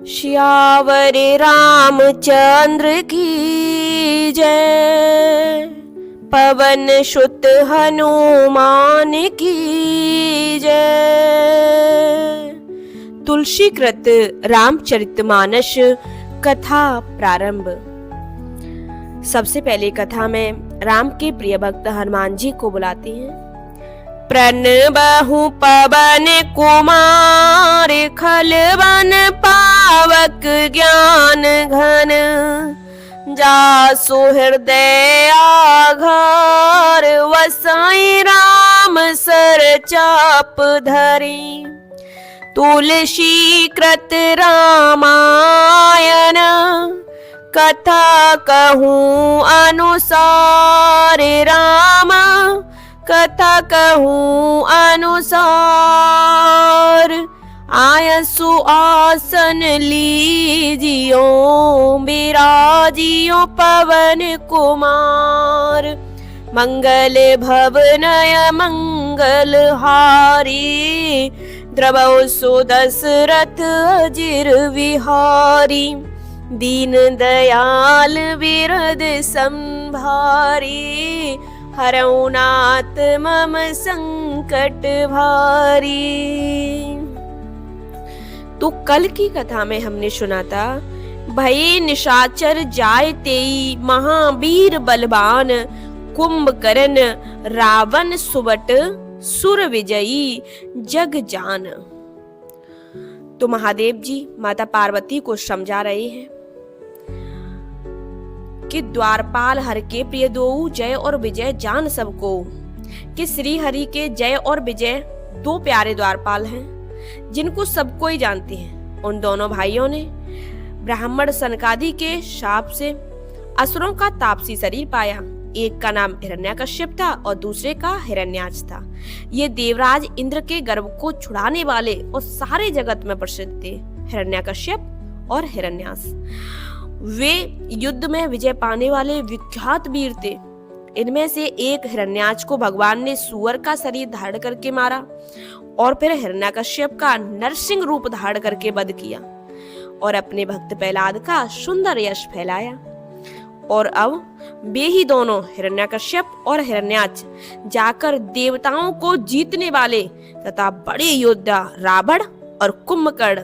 श्यावर रामचंद्र की जय, पवन सुत हनुमान की जय। तुलसीकृत रामचरितमानस कथा प्रारंभ। सबसे पहले कथा में राम के प्रिय भक्त हनुमान जी को बुलाते हैं। प्रणबहु पवन कुमार, खलवन पावक ज्ञान घन, जासु हृदय आघार, वसाई राम सर चाप धरी। तुलसी कृत रामायण, कथा कहूँ अनुसार राम, कथा कहूँ अनुसार। आयसु आसन लीजियो, बिराजियो पवन कुमार। मंगल भवनय मंगल हारी, द्रवौ सु दशरथ अजिर विहारी। दीन दयाल विरद संभारी, हरौ नाथ मम संकट भारी। तो कल की कथा में हमने सुना था, भये निशाचर जाय तेई, महावीर बलवान कुंभकर्ण, रावण सुबट सुर विजयी जग जान। तो महादेव जी माता पार्वती को समझा रहे हैं कि द्वारपाल हर के प्रिय दो, जय और विजय जान सबको। कि श्री हरि के जय और विजय दो प्यारे द्वारपाल हैं जिनको सब कोई जानते हैं। उन दोनों भाइयों ने ब्राह्मण सनकादि के शाप से असुरों का तापसी शरीर पाया। एक का नाम हिरण्यकश्यप था और दूसरे का हिरण्याक्ष था। ये देवराज इंद्र के गर्भ को छुड़ाने वाले और सारे जगत में प्रसिद्ध थे, हिरण्यकश्यप और हिरण्याक्ष। वे युद्ध में विजय पाने वाले विख्यात वीर थे। इनमें से एक हिरण्याक्ष को भगवान ने सूअर का शरीर धारण करके मारा और फिर हिरण्यकश्यप का नरसिंह रूप धारण करके वध किया और अपने भक्त प्रहलाद का सुंदर यश फैलाया। और अब वे ही दोनों हिरण्यकश्यप और हिरण्याक्ष जाकर देवताओं को जीतने वाले तथा बड़े योद्धा रावण और कुंभकर्ण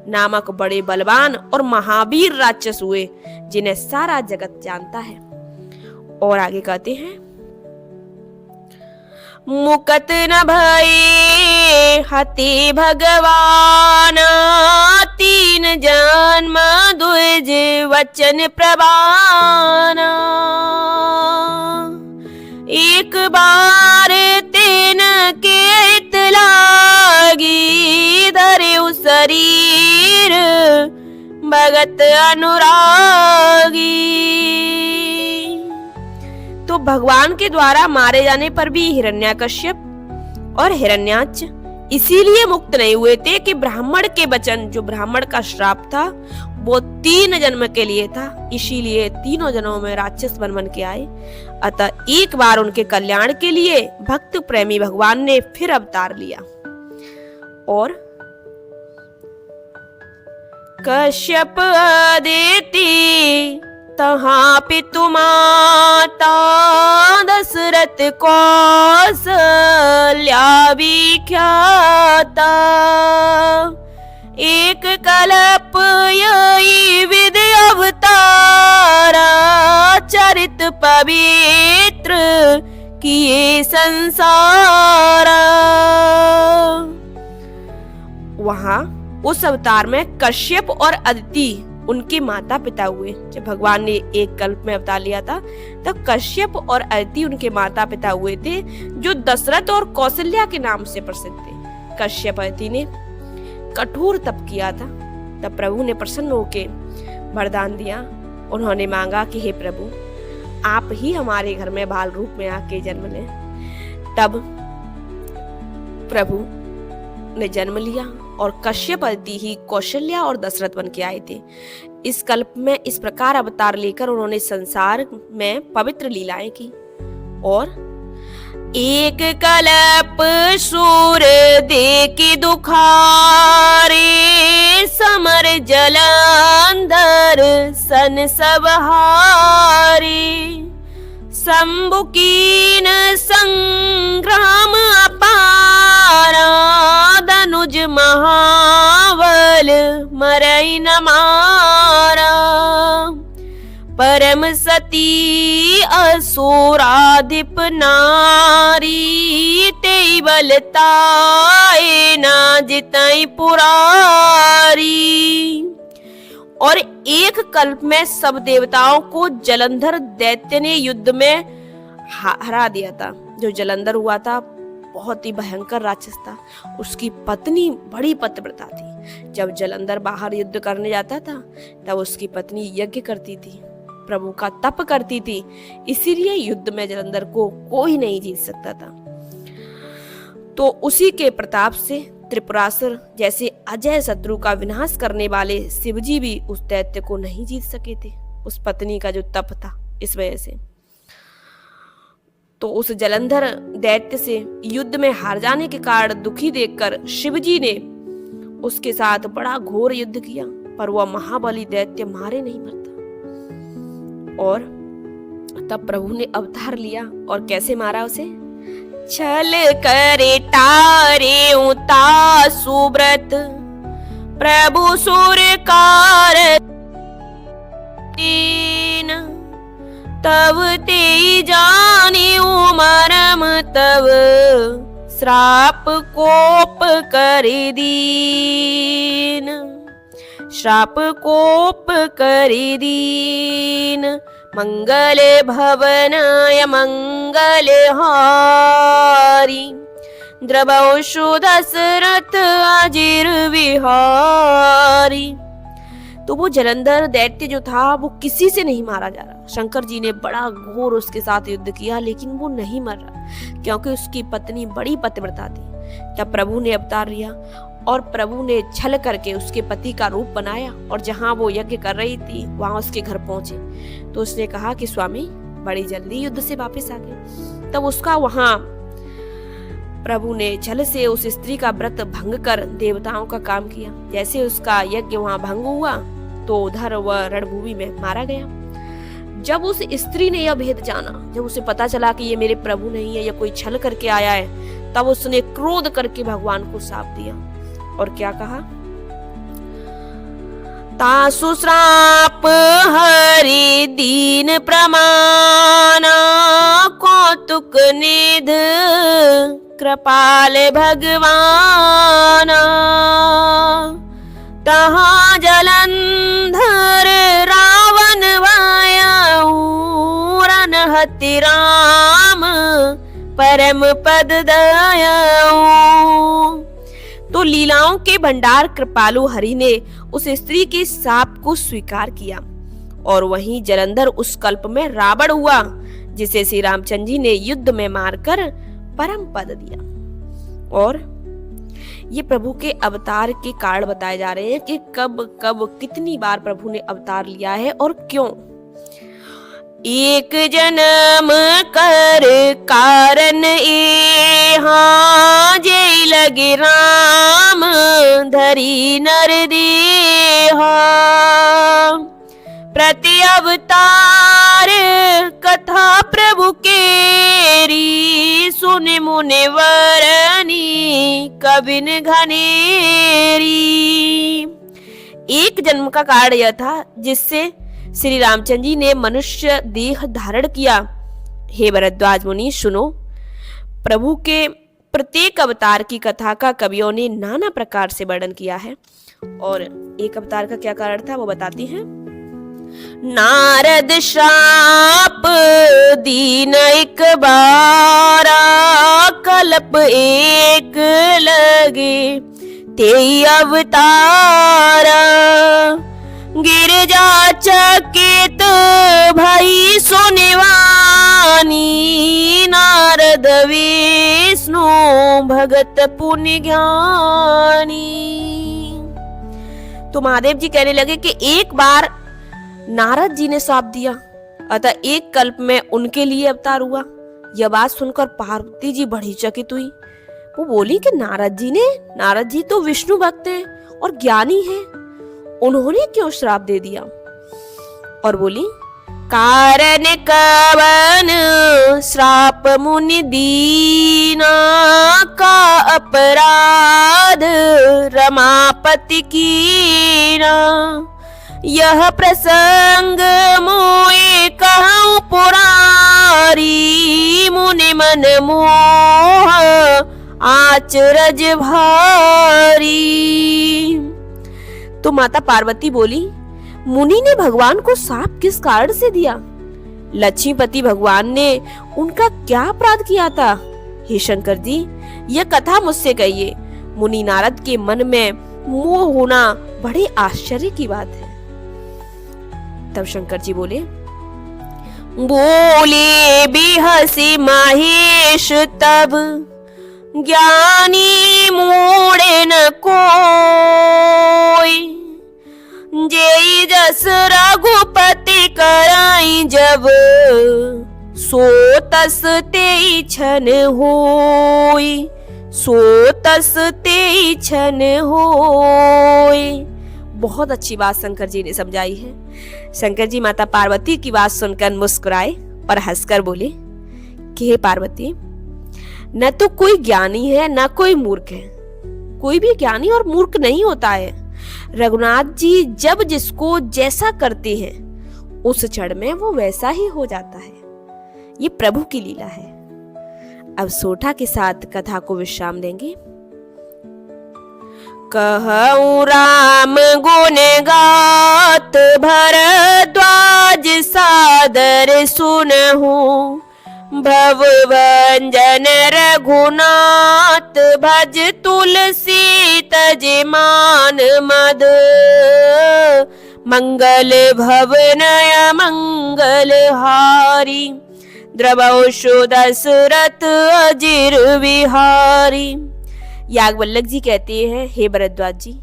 नामक बड़े बलवान और महावीर राक्षस हुए, जिन्हें सारा जगत जानता है। और आगे कहते हैं, मुकत न भये हति भगवान, तीन जन्म द्विज वचन प्रवान। एक बार तेन केत लागी, धर्यु शरीर भगत अनुरागी। तो भगवान के द्वारा मारे जाने पर भी हिरण्यकश्यप और हिरण्याक्ष इसीलिए मुक्त नहीं हुए थे कि ब्राह्मण के वचन, जो ब्राह्मण का श्राप था, वो 3 जन्म के लिए था। इसीलिए तीनों जन्मों में राक्षस बन के आए। अतः एक बार उनके कल्याण के लिए भक्त प्रेमी भगवान ने फिर अवतार लिया। और कश्यप अदिति तहाँ पितु माता, दशरथ कौसल्या विख्याता। एक कल्प यही विधि अवतारा, चरित पवित्र किए संसारा। वहां उस अवतार में कश्यप और अदिति उनके माता पिता हुए। जब भगवान ने एक कल्प में अवतार लिया था, तब कश्यप और अदिति उनके माता पिता हुए थे, जो दशरथ और कौशल्या के नाम से प्रसिद्ध थे। कश्यप अदिति ने कठोर तप किया था, तब प्रभु ने प्रसन्न होकर वरदान दिया। उन्होंने मांगा कि हे प्रभु, आप ही हमारे घर में बाल रूप में आके जन्म लें। तब प्रभु ने जन्म लिया और कश्यप अदिति ही कौशल्या और दशरथ बन के आए थे। इस कल्प में इस प्रकार अवतार लेकर उन्होंने संसार में पवित्र लीलाएं की। और एक कल्प सूर दे के दुखारे, समर जला सन सब हारी। शंभु कीन संग्राम अपारा, धनुज महाबल मरई न मारा। परम सती असुराधिप नारी, तेई बलताए ना जितई पुरारी। और एक कल्प में सब देवताओं को जलंधर दैत्य ने युद्ध में हरा दिया था। जो जलंधर हुआ था बहुत ही भयंकर राक्षस था। उसकी पत्नी बड़ी पतिव्रता थी। जब जलंधर बाहर युद्ध करने जाता था तब उसकी पत्नी यज्ञ करती थी, प्रभु का तप करती थी। इसीलिए युद्ध में जलंधर को कोई नहीं जीत सकता था। तो उसी के प्रताप से त्रिपुरासुर जैसे अजय शत्रु का विनाश करने वाले शिवजी भी उस दैत्य को नहीं जीत सके थे, उस पत्नी का जो तप था इस वजह से। तो उस जलंधर दैत्य से युद्ध में हार जाने के कारण दुखी देखकर शिवजी ने उसके साथ बड़ा घोर युद्ध किया, पर वह महाबली दैत्य मारे नहीं मरता। और तब प्रभु ने अवतार लिया और कैसे मारा उसे? छल करे तारे उता सुब्रत, प्रभु सुर कार तब ते जानी मरम, तब श्राप कोप कर दीन, श्राप कोप कर दीन। मंगल भवनाय मंगल हारी, द्रवशु दशरथ अजिर विहारी। तो वो जलंधर दैत्य जो था वो किसी से नहीं मारा जा रहा। शंकर जी ने बड़ा घोर उसके साथ युद्ध किया लेकिन वो नहीं मर रहा, क्योंकि उसकी पत्नी बड़ी पतिव्रता थी। तब प्रभु ने अवतार लिया और प्रभु ने छल करके उसके पति का रूप बनाया और जहां वो यज्ञ कर रही थी वहां उसके घर पहुंचे। तो उसने कहा कि स्वामी बड़ी जल्दी युद्ध से वापस आ गए। तब उसका वहां प्रभु ने छल से उस स्त्री का व्रत भंग कर देवताओं का काम किया। जैसे उसका यज्ञ वहां भंग हुआ तो उधर वह रणभूमि में मारा गया। जब उस स्त्री ने यह भेद जाना, जब उसे पता चला कि ये मेरे प्रभु नहीं है, यह कोई छल करके आया है, तब उसने क्रोध करके भगवान को शाप दिया और क्या कहा? तासु श्राप हरि दीन प्रमाना, कौतुक निध कृपाल भगवाना। तहाँ जलंधर रावण वायाऊ, रनहति राम परम पद दयाऊ। तो लीलाओं के भंडार कृपालु हरि ने उस स्त्री के शाप को स्वीकार किया और वहीं जलंधर उस कल्प में रावण हुआ, जिसे श्री रामचंद्र जी ने युद्ध में मारकर परम पद दिया। और ये प्रभु के अवतार के कारण बताए जा रहे हैं कि कब कब कितनी बार प्रभु ने अवतार लिया है और क्यों। एक जन्म कर कारण एहा, जे लगे राम धरी नर देहा। प्रति अवतार कथा प्रभु केरी, सुने मुने वरनी कबिन घनेरी। एक जन्म का कारण यह था जिससे श्री रामचंद्र जी ने मनुष्य देह धारण किया। हे भरद्वाज मुनि सुनो, प्रभु के प्रत्येक अवतार की कथा का कवियों ने नाना प्रकार से वर्णन किया है। और एक अवतार का क्या कारण था वो बताती हैं। नारद शाप दीन एक बारा, कल्प एक लगे तेई अवतारा। गिरजा चकित भई सुनिवानी, नारद विष्णु भगत पुण्य ज्ञानी। तो महादेव जी कहने लगे कि एक बार नारद जी ने शाप दिया, अतः एक कल्प में उनके लिए अवतार हुआ। यह बात सुनकर पार्वती जी बड़ी चकित हुई। वो बोली कि नारद जी तो विष्णु भक्त हैं और ज्ञानी हैं, उन्होंने क्यों श्राप दे दिया। और बोली, कारण कवन श्राप मुनि दीना, का अपराध रमापति कीना। यह प्रसंग मोए कहूँ पुरारी, मुनि मन मोह आचरज भारी। तो माता पार्वती बोली, मुनि ने भगवान को साप किस कारण से दिया? लक्ष्मीपति भगवान ने उनका क्या अपराध किया था? हे शंकर जी, यह कथा मुझसे कहिए। मुनि नारद के मन में मोह होना बड़े आश्चर्य की बात है। तब शंकर जी बोले, बोले बिहसी महेश तब, ज्ञानी मूढ़े न कोई। जेई जस रघुपति कराई जब, सो तस तेई छन होई, सो तस तेई छन होई। बहुत अच्छी बात शंकर जी ने समझाई है। शंकर जी माता पार्वती की बात सुनकर मुस्कुराए और हंसकर बोले कि हे पार्वती, न तो कोई ज्ञानी है न कोई मूर्ख है। कोई भी ज्ञानी और मूर्ख नहीं होता है। रघुनाथ जी जब जिसको जैसा करते हैं उस क्षण में वो वैसा ही हो जाता है। ये प्रभु की लीला है। अब सोठा के साथ कथा को विश्राम देंगे। कहूँ राम गुण गात, भरद्वाज सादर सुनहूं। भव भंजन रघुनाथ, भज तुलसी तज मान मद। मंगल भवनय मंगल हारी, द्रवशो दशरथ अजिर विहारी। याज्ञवल्क्य जी कहते हैं, हे भरद्वाज जी,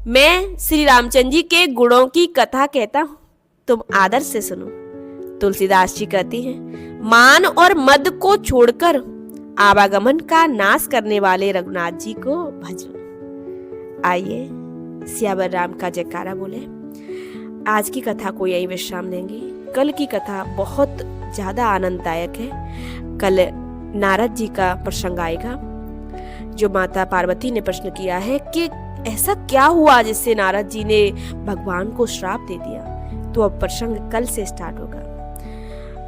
मैं श्री रामचंद्र जी के गुणों की कथा कहता हूँ, तुम आदर से सुनो। तुलसीदास जी कहती हैं, मान और मद को छोड़कर आवागमन का नाश करने वाले रघुनाथ जी को भजो। आइए सियावर राम का जयकारा बोले। आज की कथा को यही विश्राम देंगे। कल की कथा बहुत ज्यादा आनंददायक है। कल नारद जी का प्रसंग आएगा। जो माता पार्वती ने प्रश्न किया है कि ऐसा क्या हुआ जिससे नारद जी ने भगवान को श्राप दे दिया, तो अब प्रसंग कल से स्टार्ट होगा।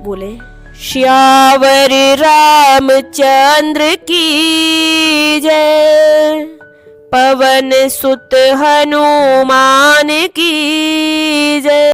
बोले, श्यावर रामचंद्र की जय, पवन सुत हनुमान की